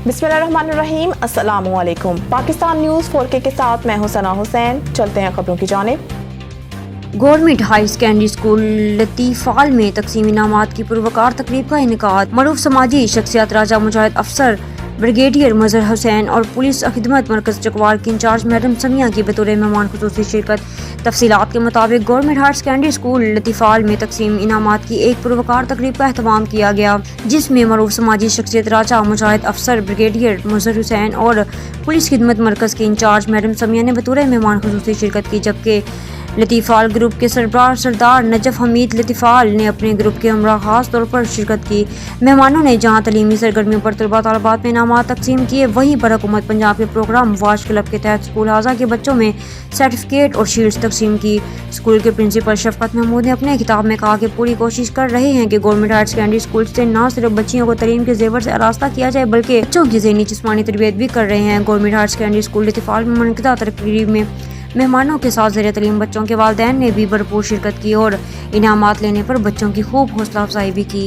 बिस्मिल्लाहिर्रहमानिर्रहीम, अस्सलामु अलैकुम। पाकिस्तान न्यूज़ 4K के साथ मैं हूं सना हुसैन। चलते हैं खबरों की जानिब। गवर्नमेंट हाई सेकेंडरी स्कूल लतीफ़ाल में तकसीम इनामात की पुरवकार तकरीब का इनेकाद। मरूफ समाजी शख्सियत राजा मुजाहिद अफसर ब्रिगेडियर मजहर हुसैन और पुलिस खिदमत मरकज चकवाल की इंचार्ज मैडम समिया की बतौर मेहमान खुसूसी शिरकत। तफसीलात के मुताबिक गवर्नमेंट हायर सेकेंडरी स्कूल लतीफ़ाल में तकसीम इनामात की एक पुरवकार तकरीब का एहतमाम किया गया, जिसमें मरूफ समाजी शख्सियत राजा मुजाहिद अफसर ब्रिगेडियर मजहर हुसैन और पुलिस खिदमत मरकज के इंचार्ज मैडम समिया ने बतौर मेहमान खुसूसी शिरकत की, जबकि लतीफ़ाल ग्रुप के सरबराह सरदार नजफ हमीद लतीफ़ाल ने अपने ग्रुप के हमरा खास तौर पर शिरकत की। मेहमानों ने जहां तलीमी सरगर्मियों पर तलबा तलबात में इनामात तकसीम किए, वहीं पर हुकूमत पंजाब के प्रोग्राम वाश क्लब के तहत स्कूल हाजा के बच्चों में सर्टिफिकेट और शील्ड्स तकसीम की। स्कूल के प्रिंसिपल शफकत महमूद ने अपने खिताब में कहा कि पूरी कोशिश कर रहे हैं कि गवर्नमेंट हायर सेकेंडरी स्कूल से न सिर्फ बच्चियों को तलीम के जेवर से आरास्ता किया जाए, बल्कि बच्चों की ज़हनी जिस्मानी तरबियत भी कर रहे हैं। गवर्नमेंट हायर सेकेंडरी स्कूल लतीफ़ाल में मुनक़िदा तकरीब में मेहमानों के साथ ज़ेर तलीम बच्चों के वालिदैन ने भी भरपूर शिरकत की और इनामात लेने पर बच्चों की खूब हौसला अफजाई भी की।